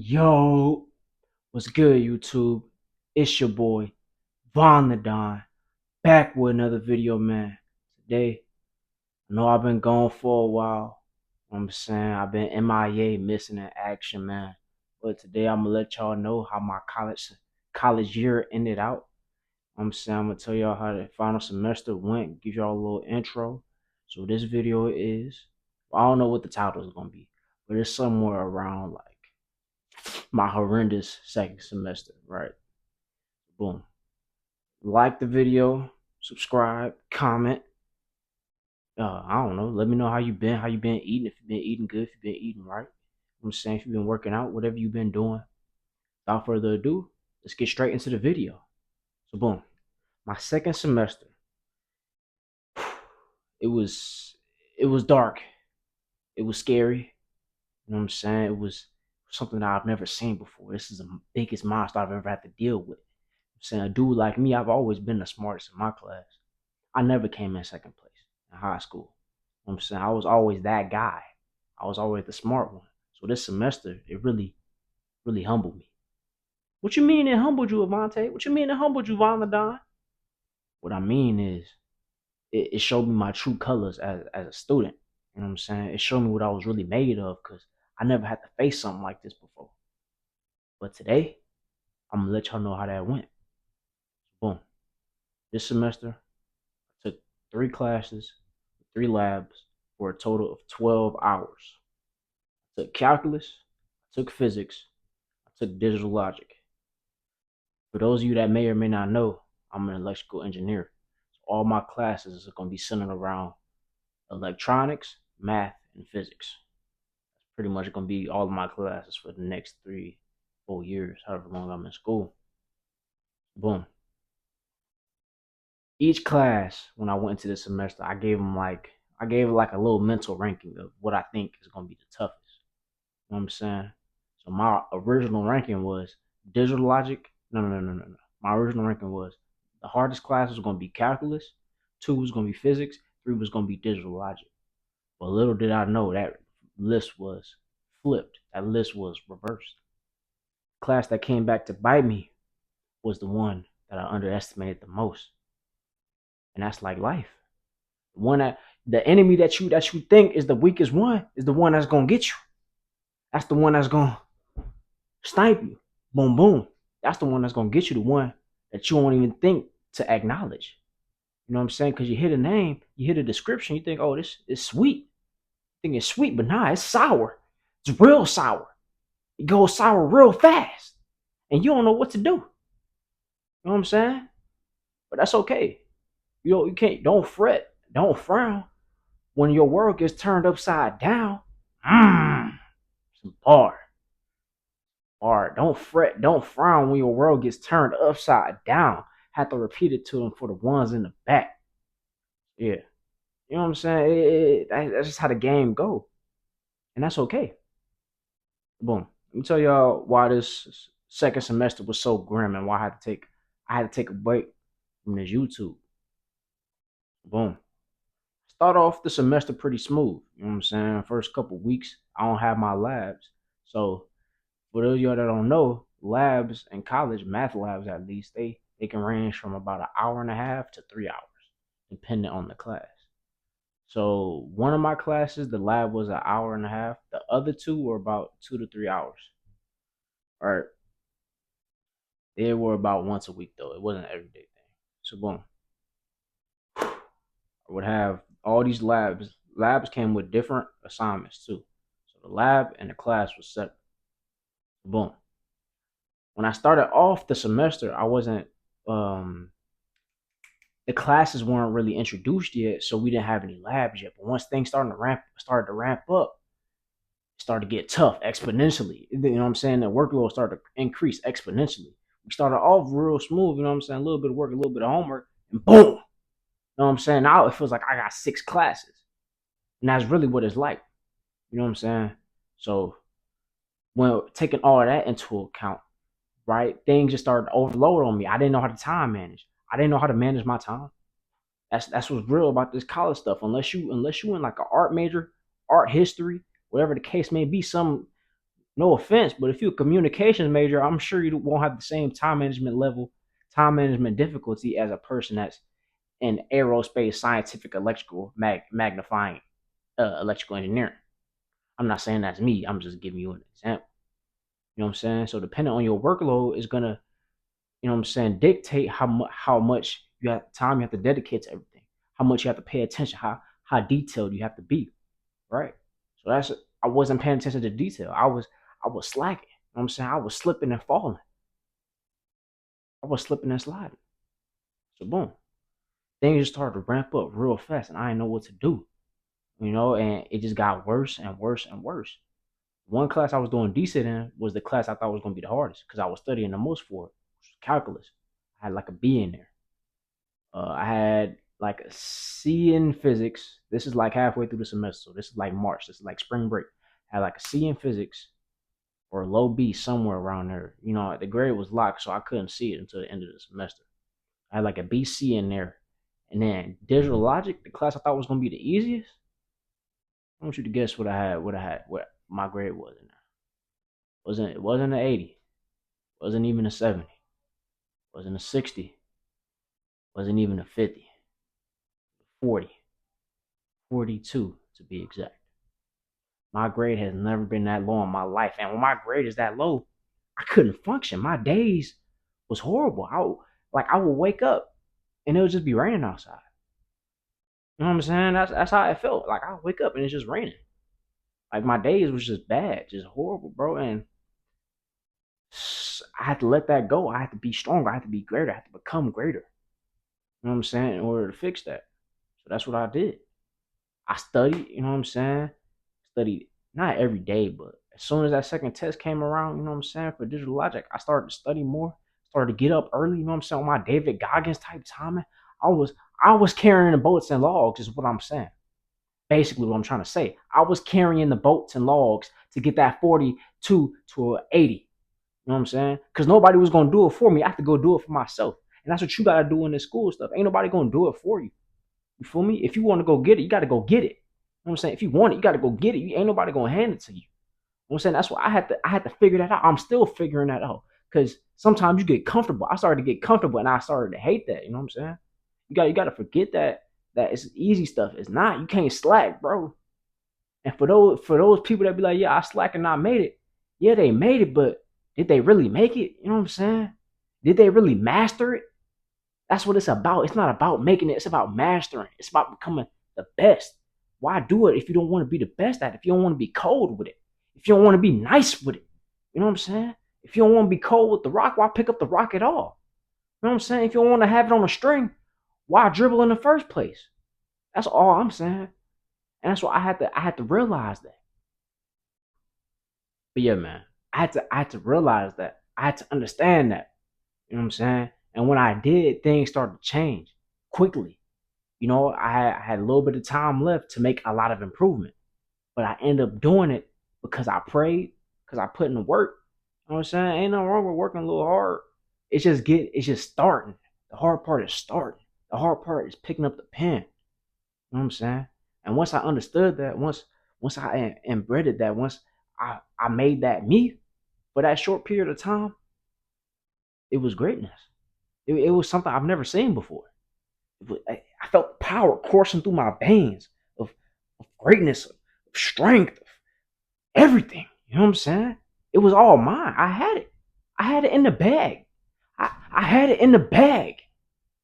Yo, what's good, YouTube? It's your boy, Von the Don, back with another video, man. Today, I know I've been gone for a while. I'm saying I've been MIA, missing in action, man. But today, I'm gonna let y'all know how my college year ended out. I'm saying I'm gonna tell y'all how the final semester went, give y'all a little intro. So this video is, I don't know what the title is gonna be, but it's somewhere around like my horrendous second semester, right? Boom. Like the video, subscribe, comment. I don't know. Let me know how you been, eating, if you've been eating good, if you've been eating right. I'm saying if you've been working out, whatever you've been doing. Without further ado, let's get straight into the video. So boom. My second semester. It was dark. It was scary. You know what I'm saying? It was something that I've never seen before. This is the biggest monster I've ever had to deal with. I'm saying a dude like me, I've always been the smartest in my class. I never came in second place in high school. You know what I'm saying? I was always that guy. I was always the smart one. So this semester, it really, really humbled me. What you mean it humbled you, Avante? What you mean it humbled you, Von? What I mean is it showed me my true colors as a student. You know what I'm saying? It showed me what I was really made of because I never had to face something like this before. But today, I'm gonna let y'all know how that went. Boom. This semester, I took 3 classes, 3 labs for a total of 12 hours. I took calculus, I took physics, I took digital logic. For those of you that may or may not know, I'm an electrical engineer. So all my classes are going to be centered around electronics, math, and physics. That's pretty much going to be all of my classes for the next 3-4 years, however long I'm in school. Boom. Each class, when I went into this semester, I gave it like a little mental ranking of what I think is going to be the toughest. You know what I'm saying? So my original ranking was digital logic. No. My original ranking was the hardest class was going to be calculus, 2 was going to be physics, 3 was going to be digital logic. But little did I know that list was flipped. That list was reversed. The class that came back to bite me was the one that I underestimated the most. And that's like life. The enemy that you think is the weakest one is the one that's gonna get you. That's the one that's gonna snipe you. Boom, boom. That's the one that's gonna get you. The one that you won't even think to acknowledge. You know what I'm saying? Because you hear the name, you hear the description, you think, oh, this is sweet. You think it's sweet, but nah, it's sour. It's real sour. It goes sour real fast, and you don't know what to do. You know what I'm saying? But that's okay. You can't. Don't fret. Don't frown when your world gets turned upside down. Some bar. Don't fret, don't frown when your world gets turned upside down. Have to repeat it to them for the ones in the back. Yeah. You know what I'm saying? That's just how the game go. And that's okay. Boom. Let me tell y'all why this second semester was so grim and why I had to take a break from this YouTube. Boom. Start off the semester pretty smooth. You know what I'm saying? First couple weeks, I don't have my labs. So for those of y'all that don't know, labs in college, math labs at least, they can range from about an hour and a half to 3 hours, depending on the class. So one of my classes, the lab was an hour and a half. The other 2 were about 2 to 3 hours. All right. They were about once a week though. It wasn't an everyday thing. So boom. I would have all these labs. Labs came with different assignments too. So the lab and the class was separate. Boom. When I started off the semester, I wasn't the classes weren't really introduced yet, so we didn't have any labs yet. But once things started to ramp up, it started to get tough exponentially. You know what I'm saying? The workload started to increase exponentially. We started off real smooth, you know what I'm saying? A little bit of work, a little bit of homework, and boom. You know what I'm saying? Now it feels like I got 6 classes. And that's really what it's like. You know what I'm saying? So when taking all of that into account, right, things just started to overload on me. I didn't know how to time manage. I didn't know how to manage my time. That's what's real about this college stuff. Unless you in like an art major, art history, whatever the case may be, some No offense, but if you're a communications major, I'm sure you won't have the same time management difficulty as a person that's in aerospace, scientific, electrical, magnifying, electrical engineering. I'm not saying that's me. I'm just giving you an example. You know what I'm saying? So depending on your workload is gonna, you know what I'm saying, dictate how much time you have to dedicate to everything, how much you have to pay attention, how detailed you have to be, right? So that's I wasn't paying attention to detail. I was slacking. You know what I'm saying? I was slipping and falling. I was slipping and sliding. So boom, things just started to ramp up real fast, and I didn't know what to do. And it just got worse and worse and worse. One class I was doing decent in was the class I thought was going to be the hardest because I was studying the most for it, which was calculus. I had like a B in there. I had like a C in physics. This is like halfway through the semester, so this is like March. This is like spring break. I had like a C in physics or a low B somewhere around there. The grade was locked, so I couldn't see it until the end of the semester. I had like a BC in there, and then digital logic, the class I thought was going to be the easiest. I want you to guess what my grade was in there. It wasn't an 80. Wasn't even a 70. Wasn't a 60. Wasn't even a 50. 40. 42 to be exact. My grade has never been that low in my life. And when my grade is that low, I couldn't function. My days was horrible. I would wake up and it would just be raining outside. You know what I'm saying? That's how it felt. Like I would wake up and it's just raining. Like my days was just bad, just horrible, bro. And I had to let that go. I had to be stronger. I had to be greater. I had to become greater. You know what I'm saying? In order to fix that. So that's what I did. I studied, you know what I'm saying? Studied not every day, but as soon as that second test came around, you know what I'm saying, for digital logic, I started to study more, started to get up early, you know what I'm saying, on my David Goggins type timing. I was carrying the boats and logs, is what I'm saying. Basically what I'm trying to say. I was carrying the boats and logs to get that 42 to an 80. You know what I'm saying? Because nobody was gonna do it for me. I have to go do it for myself. And that's what you gotta do in this school stuff. Ain't nobody gonna do it for you. You feel me? If you want to go get it, you gotta go get it. You know what I'm saying? If you want it, you gotta go get it. Ain't nobody gonna hand it to you. You know what I'm saying? That's why I had to figure that out. I'm still figuring that out. Because sometimes you get comfortable. I started to get comfortable and I started to hate that. You know what I'm saying? You gotta forget that it's easy stuff. It's not. You can't slack, bro. And for those people that be like, yeah, I slack and I made it. Yeah, they made it, but did they really make it? You know what I'm saying? Did they really master it? That's what it's about. It's not about making it. It's about mastering. It's about becoming the best. Why do it if you don't want to be the best at it? If you don't want to be cold with it? If you don't want to be nice with it? You know what I'm saying? If you don't want to be cold with the rock, why pick up the rock at all? You know what I'm saying? If you don't want to have it on a string, why dribble in the first place? That's all I'm saying. And that's why I had to realize that. But yeah, man, I had to realize that. I had to understand that. You know what I'm saying? And when I did, things started to change quickly. I had a little bit of time left to make a lot of improvement, but I ended up doing it because I prayed, because I put in the work. You know what I'm saying? Ain't nothing wrong with working a little hard. It's just starting. The hard part is starting. The hard part is picking up the pen. You know what I'm saying? And once I understood that, once I embedded that, once I made that me for that short period of time, it was greatness. It was something I've never seen before. I felt power coursing through my veins of greatness, of strength, of everything. You know what I'm saying? It was all mine. I had it. I had it in the bag. I had it in the bag.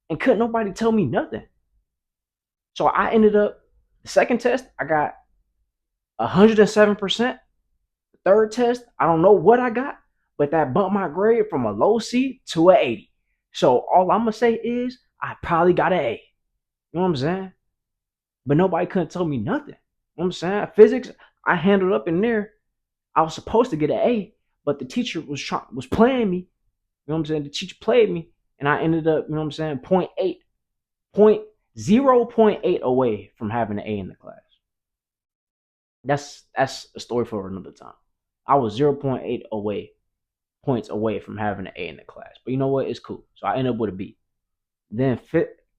And couldn't nobody tell me nothing. So I ended up, the second test, I got 107%. The third test, I don't know what I got, but that bumped my grade from a low C to an 80. So all I'm going to say is I probably got an A. You know what I'm saying? But nobody couldn't tell me nothing. You know what I'm saying? Physics, I handled up in there. I was supposed to get an A, but the teacher was playing me. You know what I'm saying? The teacher played me, and I ended up, you know what I'm saying, 0.8 away from having an A in the class. That's a story for another time. I was 0.8 points away from having an A in the class. But you know what? It's cool. So I ended up with a B. Then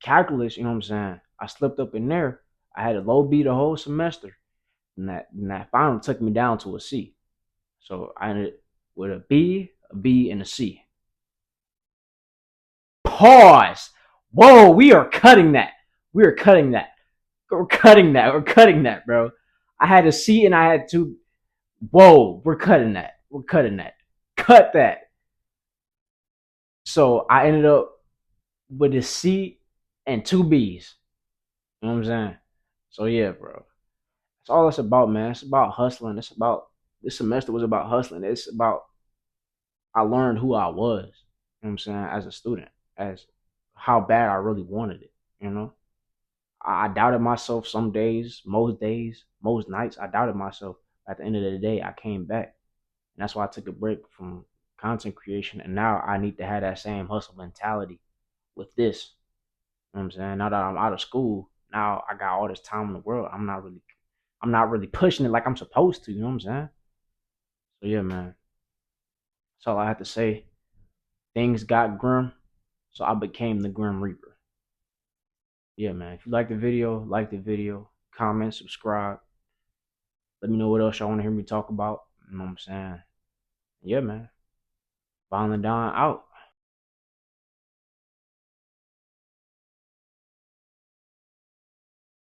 calculus, you know what I'm saying? I slipped up in there. I had a low B the whole semester. And that final took me down to a C. So I ended with a B, and a C. Pause. Whoa, we are cutting that. We are cutting that. We're cutting that. We're cutting that, bro. I had a C and I had two. Whoa, we're cutting that. We're cutting that. Cut that. So I ended up with a C and two B's. You know what I'm saying? So yeah, bro. That's all it's about, man. It's about hustling. It's about this semester was about hustling. It's about I learned who I was. You know what I'm saying? As a student, as how bad I really wanted it. You know, I doubted myself some days, most nights. I doubted myself. At the end of the day, I came back, and that's why I took a break from content creation. And now I need to have that same hustle mentality with this. You know what I'm saying? Now that I'm out of school, now I got all this time in the world. I'm not really pushing it like I'm supposed to. You know what I'm saying? So yeah, man. That's all I have to say. Things got grim, so I became the Grim Reaper. Yeah, man. If you like the video, comment, subscribe. Let me know what else y'all want to hear me talk about. You know what I'm saying? Yeah, man. Violent Don out.